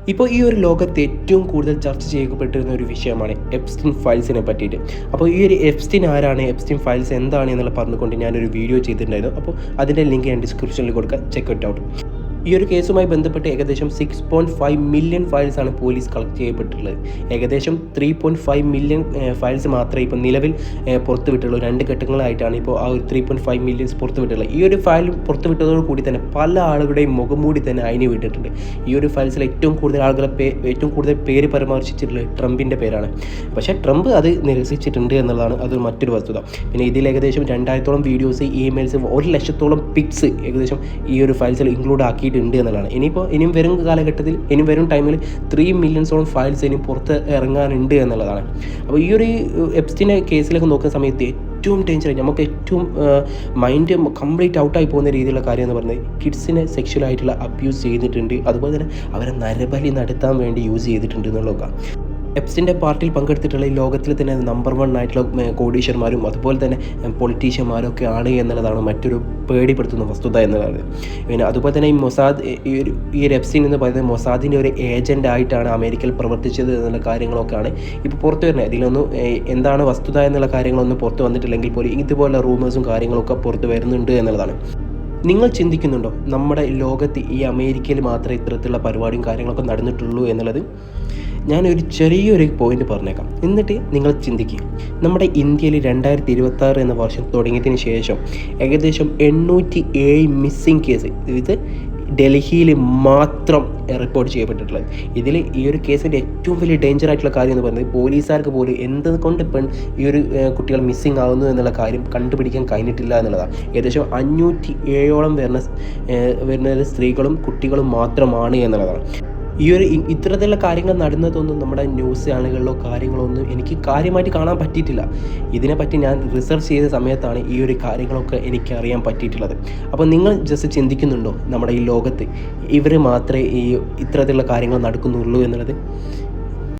ഇപ്പോൾ ഈ ഒരു ലോകത്ത് ഏറ്റവും കൂടുതൽ ചർച്ച ചെയ്യപ്പെട്ടിരുന്ന ഒരു വിഷയമാണ് എപ്സ്റ്റീൻ ഫയൽസിനെ പറ്റിയിട്ട്. അപ്പോൾ ഈ ഒരു എപ്സ്റ്റീൻ ആരാണ്, എപ്സ്റ്റീൻ ഫയൽസ് എന്താണ് എന്നുള്ള പറഞ്ഞുകൊണ്ട് ഞാനൊരു വീഡിയോ ചെയ്തിട്ടുണ്ടായിരുന്നു. അപ്പോൾ അതിൻ്റെ ലിങ്ക് ഞാൻ ഡിസ്ക്രിപ്ഷനിൽ കൊടുക്കാം, ചെക്ക് ഇറ്റ് ഔട്ട്. ഈ ഒരു കേസുമായി ബന്ധപ്പെട്ട് ഏകദേശം 6.5 മില്യൺ ഫയൽസാണ് പോലീസ് കളക്ട് ചെയ്യപ്പെട്ടിട്ടുള്ളത്. ഏകദേശം 3.5 മില്യൺ ഫയൽസ് മാത്രമേ ഇപ്പോൾ നിലവിൽ പുറത്തുവിട്ടുള്ളൂ. 2 ഘട്ടങ്ങളായിട്ടാണ് ഇപ്പോൾ ആ ഒരു 3.5 മില്യൺസ് പുറത്തുവിട്ടുള്ളത്. ഈ ഒരു ഫയൽ പുറത്തുവിട്ടതോടു കൂടി തന്നെ പല ആളുകളുടെയും മുഖംമൂടി തന്നെ അതിന് വിട്ടിട്ടുണ്ട്. ഈ ഒരു ഫയൽസിൽ ഏറ്റവും കൂടുതൽ പേര് പരാമർശിച്ചിട്ടുള്ളത് ട്രംപിൻ്റെ പേരാണ്. പക്ഷേ ട്രംപ് അത് നിരസിച്ചിട്ടുണ്ട് എന്നുള്ളതാണ് അതൊരു മറ്റൊരു വസ്തുത. പിന്നെ ഇതിൽ ഏകദേശം 2000-ഓളം വീഡിയോസ്, ഇമെയിൽസ്, 1,00,000-ഓളം പിക്സ് ഏകദേശം ഈ ഒരു ഫയൽസിൽ ഇൻക്ലൂഡ് ആക്കിയിട്ടുണ്ട് എന്നുള്ളതാണ്. ഇനിയും വരും കാലഘട്ടത്തിൽ, ഇനി വരും ടൈമിൽ 3 മില്യൺസോളം ഫയൽസ് ഇനി പുറത്ത് ഇറങ്ങാനുണ്ട് എന്നുള്ളതാണ്. അപ്പോൾ ഈ ഒരു എപ്സ്റ്റീൻ്റെ കേസിലേക്ക് നോക്കുന്ന സമയത്ത് ഏറ്റവും ഡേഞ്ചറായി നമുക്ക് ഏറ്റവും മൈൻഡ് കംപ്ലീറ്റ് ഔട്ടായി പോകുന്ന രീതിയിലുള്ള കാര്യം എന്ന് പറയുന്നത് കിഡ്സിനെ സെക്ഷുവലായിട്ടുള്ള അബ്യൂസ് ചെയ്തിട്ടുണ്ട്, അതുപോലെ തന്നെ അവരെ നരബലി നടത്താൻ വേണ്ടി യൂസ് ചെയ്തിട്ടുണ്ട് എന്നുള്ളതൊക്കെ. എപ്സ്റ്റീൻ്റെ പാർട്ടിയിൽ പങ്കെടുത്തിട്ടുള്ള ഈ ലോകത്തിൽ തന്നെ നമ്പർ 1 ആയിട്ടുള്ള കോടീശ്വരന്മാരും അതുപോലെ തന്നെ പൊളിറ്റീഷ്യന്മാരും ഒക്കെ ആണ് എന്നുള്ളതാണ് മറ്റൊരു പേടിപ്പെടുത്തുന്ന വസ്തുത എന്നുള്ളത്. പിന്നെ അതുപോലെ തന്നെ ഈ ഒരു എപ്സ്റ്റീൻ എന്ന് പറയുന്നത് മൊസാദിൻ്റെ ഒരു ഏജൻ്റ് ആയിട്ടാണ് അമേരിക്കയിൽ പ്രവർത്തിച്ചത് എന്നുള്ള കാര്യങ്ങളൊക്കെയാണ് ഇപ്പോൾ പുറത്തു വരുന്നത്. ഇതിലൊന്നും എന്താണ് വസ്തുത എന്നുള്ള കാര്യങ്ങളൊന്നും പുറത്ത് വന്നിട്ടില്ലെങ്കിൽ പോലും ഇതുപോലുള്ള റൂമേഴ്സും കാര്യങ്ങളൊക്കെ പുറത്ത് വരുന്നുണ്ട് എന്നുള്ളതാണ്. നിങ്ങൾ ചിന്തിക്കുന്നുണ്ടോ നമ്മുടെ ലോകത്ത് ഈ അമേരിക്കയിൽ മാത്രമേ ഇത്തരത്തിലുള്ള പരിപാടിയും കാര്യങ്ങളൊക്കെ നടന്നിട്ടുള്ളൂ എന്നുള്ളത്? ഞാനൊരു ചെറിയൊരു പോയിന്റ് പറഞ്ഞേക്കാം, എന്നിട്ട് നിങ്ങൾ ചിന്തിക്കുക. നമ്മുടെ ഇന്ത്യയിൽ 2026 എന്ന വർഷം തുടങ്ങിയതിന് ശേഷം ഏകദേശം 807 മിസ്സിംഗ് കേസ് ഇത് ഡൽഹിയിൽ മാത്രം റിപ്പോർട്ട് ചെയ്യപ്പെട്ടിട്ടുള്ളത്. ഇതിൽ ഈ ഒരു കേസിൻ്റെ ഏറ്റവും വലിയ ഡേഞ്ചർ ആയിട്ടുള്ള കാര്യം എന്ന് പറയുന്നത് പോലീസുകാർക്ക് പോലും എന്തുകൊണ്ട് ഈ ഒരു കുട്ടികൾ മിസ്സിംഗ് ആകുന്നു എന്നുള്ള കാര്യം കണ്ടുപിടിക്കാൻ കഴിഞ്ഞിട്ടില്ല എന്നുള്ളതാണ്. ഏകദേശം 507ഓളം വരുന്ന സ്ത്രീകളും കുട്ടികളും മാത്രമാണ് എന്നുള്ളതാണ്. ഈ ഒരു ഇത്തരത്തിലുള്ള കാര്യങ്ങൾ നടന്നതൊന്നും നമ്മുടെ ന്യൂസ് ചാനലുകളിലോ കാര്യങ്ങളോ ഒന്നും എനിക്ക് കാര്യമായിട്ട് കാണാൻ പറ്റിയിട്ടില്ല. ഇതിനെപ്പറ്റി ഞാൻ റിസർച്ച് ചെയ്ത സമയത്താണ് ഈ ഒരു കാര്യങ്ങളൊക്കെ എനിക്ക് അറിയാൻ പറ്റിയിട്ടുള്ളത്. അപ്പോൾ നിങ്ങൾ ജസ്റ്റ് ചിന്തിക്കുന്നുണ്ടോ നമ്മുടെ ഈ ലോകത്ത് ഇവർ മാത്രമേ ഈ ഇത്തരത്തിലുള്ള കാര്യങ്ങൾ നടക്കുന്നുള്ളൂ എന്നുള്ളത്?